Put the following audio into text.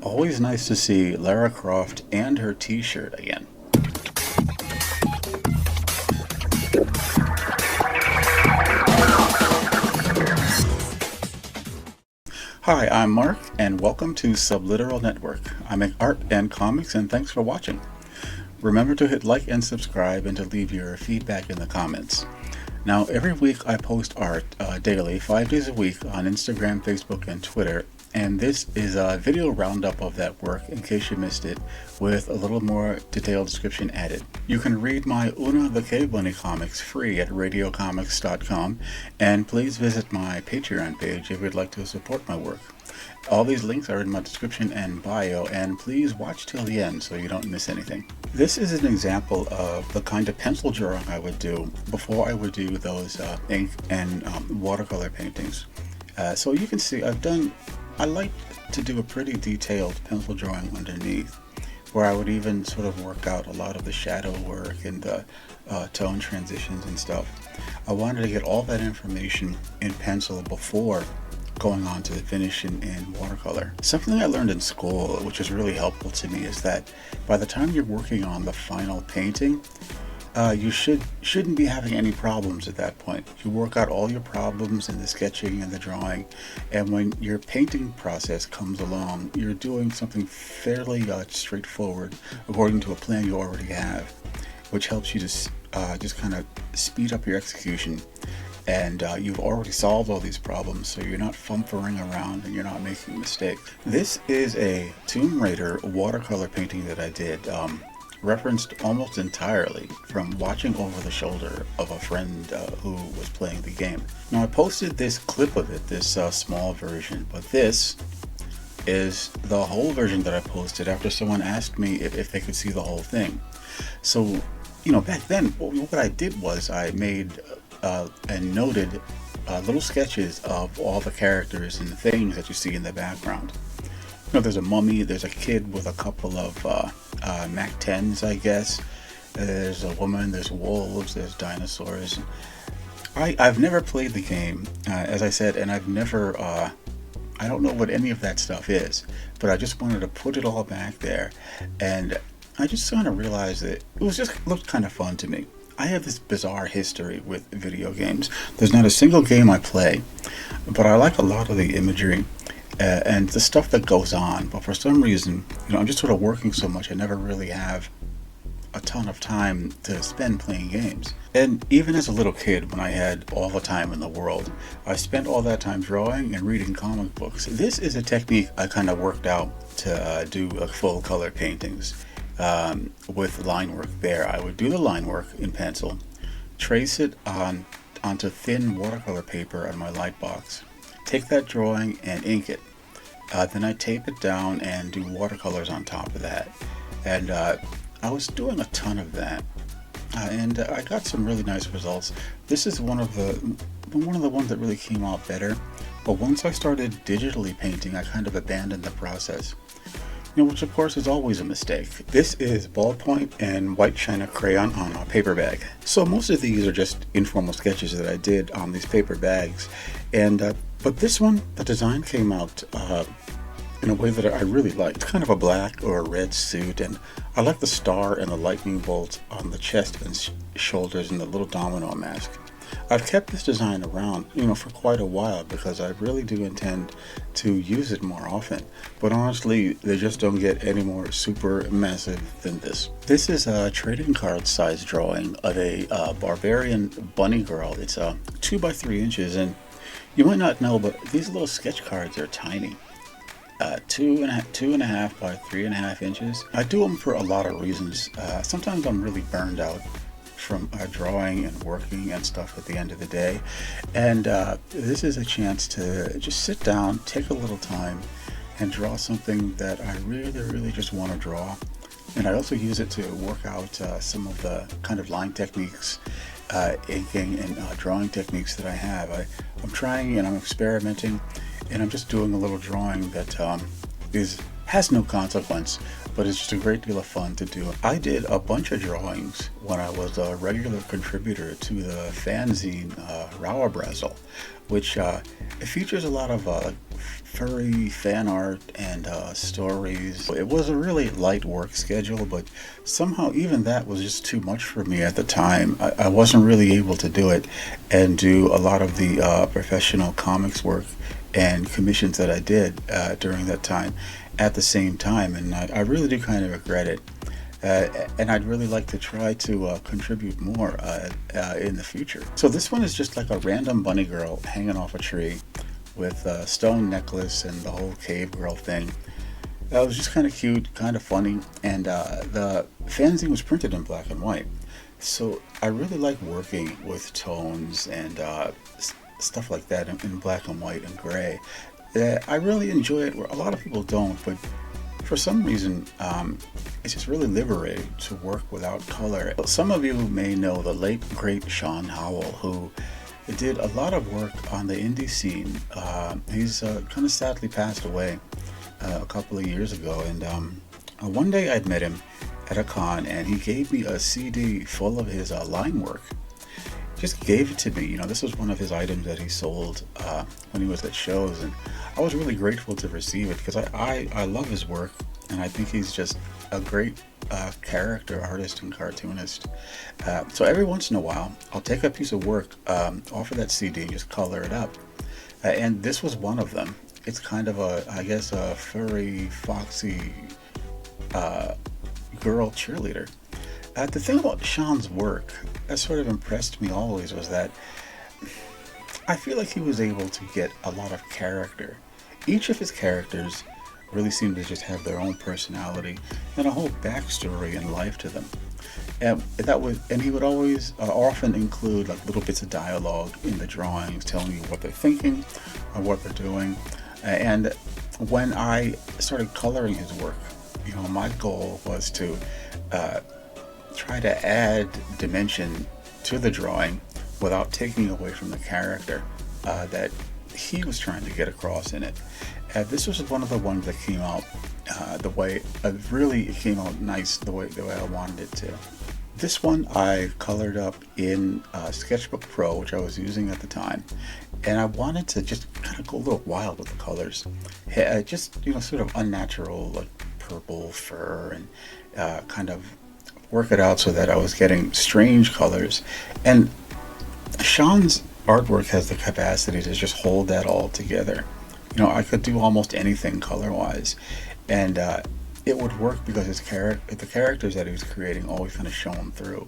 Always nice to see Lara Croft and her t-shirt again. Hi, I'm Mark, and welcome to Subliteral Network. I make art and comics, and thanks for watching. Remember to hit like and subscribe and to leave your feedback in the comments. Now, every week I post art daily, 5 days a week on Instagram, Facebook, and Twitter. And this is a video roundup of that work in case you missed it, with a little more detailed description added. You can read my Una the Cave Bunny comics free at radiocomics.com, and please visit my Patreon page if you'd like to support my work. All these links are in my description and bio, and please watch till the end so you don't miss anything. This is an example of the kind of pencil drawing I would do before I would do those ink and watercolor paintings. So you can see I like to do a pretty detailed pencil drawing underneath, where I would even sort of work out a lot of the shadow work and the tone transitions and stuff. I wanted to get all that information in pencil before going on to the finish in watercolor. Something I learned in school, which is really helpful to me, is that by the time you're working on the final painting, you shouldn't be having any problems at that point. You work out all your problems in the sketching and the drawing, and when your painting process comes along, you're doing something fairly straightforward according to a plan you already have, which helps you to just kind of speed up your execution. And you've already solved all these problems, so you're not fumfering around and you're not making mistakes. This is a Tomb Raider watercolor painting that I did, referenced almost entirely from watching over the shoulder of a friend who was playing the game. Now I posted this clip of it, this small version, but this is the whole version that I posted after someone asked me if they could see the whole thing. So, back then, what I did was I made and noted little sketches of all the characters and things that you see in the background. There's a mummy, there's a kid with a couple of Mac 10s, I guess. There's a woman, there's wolves, there's dinosaurs. I've never played the game, as I said, and I don't know what any of that stuff is, but I just wanted to put it all back there, and I just kind of realized that it looked kind of fun to me. I have this bizarre history with video games. There's not a single game I play, but I like a lot of the imagery and the stuff that goes on. But for some reason, I'm just sort of working so much, I never really have a ton of time to spend playing games. And even as a little kid, when I had all the time in the world, I spent all that time drawing and reading comic books. This is a technique I kind of worked out to do full color paintings. With line work there. I would do the line work in pencil, trace it onto thin watercolor paper on my light box, take that drawing and ink it. Then I tape it down and do watercolors on top of that. And I was doing a ton of that. And I got some really nice results. This is one of the ones that really came out better. But once I started digitally painting, I kind of abandoned the process. Which of course is always a mistake. This is ballpoint and white China crayon on a paper bag. So most of these are just informal sketches that I did on these paper bags. And but this one, the design came out in a way that I really liked. It's kind of a black or a red suit, and I like the star and the lightning bolt on the chest and shoulders and the little domino mask. I've kept this design around, for quite a while because I really do intend to use it more often. But honestly, they just don't get any more super massive than this. This is a trading card size drawing of a barbarian bunny girl. It's 2 by 3 inches, and you might not know, but these little sketch cards are tiny. 2.5 by 3.5 inches. I do them for a lot of reasons. Sometimes I'm really burned out from drawing and working and stuff at the end of the day, and this is a chance to just sit down, take a little time, and draw something that I really just want to draw. And I also use it to work out some of the kind of line techniques, inking and drawing techniques that I have. I'm trying and I'm experimenting, and I'm just doing a little drawing that has no consequence, but it's just a great deal of fun to do. I did a bunch of drawings when I was a regular contributor to the Fanzine Lara, which it features a lot of furry fan art and stories. It was a really light work schedule, but somehow even that was just too much for me at the time. I wasn't really able to do it and do a lot of the professional comics work and commissions that I did during that time at the same time, and I really do kind of regret it. And I'd really like to try to contribute more in the future. So this one is just like a random bunny girl hanging off a tree with a stone necklace and the whole cave girl thing. That was just kind of cute, kind of funny, and the fanzine was printed in black and white. So I really like working with tones and stuff like that in black and white and gray. I really enjoy it. A lot of people don't, but for some reason, it's just really liberating to work without color. Some of you may know the late, great Sean Howell, who did a lot of work on the indie scene. He's kind of sadly passed away a couple of years ago, and one day I'd met him at a con, and he gave me a CD full of his line work. Just gave it to me. This was one of his items that he sold when he was at shows, and I was really grateful to receive it because I love his work, and I think he's just a great character artist and cartoonist. So every once in a while, I'll take a piece of work off of that CD and just color it up. And this was one of them. It's kind of I guess, a furry, foxy girl cheerleader. The thing about Sean's work that sort of impressed me always was that I feel like he was able to get a lot of character. Each of his characters really seemed to just have their own personality and a whole backstory and life to them. And he would always often include like little bits of dialogue in the drawings, telling you what they're thinking or what they're doing. And when I started coloring his work, my goal was to try to add dimension to the drawing without taking away from the character that he was trying to get across in it. This was one of the ones that came out the way it came out nice the way I wanted it to. This one I colored up in Sketchbook Pro, which I was using at the time, and I wanted to just kind of go a little wild with the colors. Just sort of unnatural, like purple fur, and kind of work it out so that I was getting strange colors. And Sean's artwork has the capacity to just hold that all together. I could do almost anything color-wise, and it would work because the characters that he was creating always kind of shone through.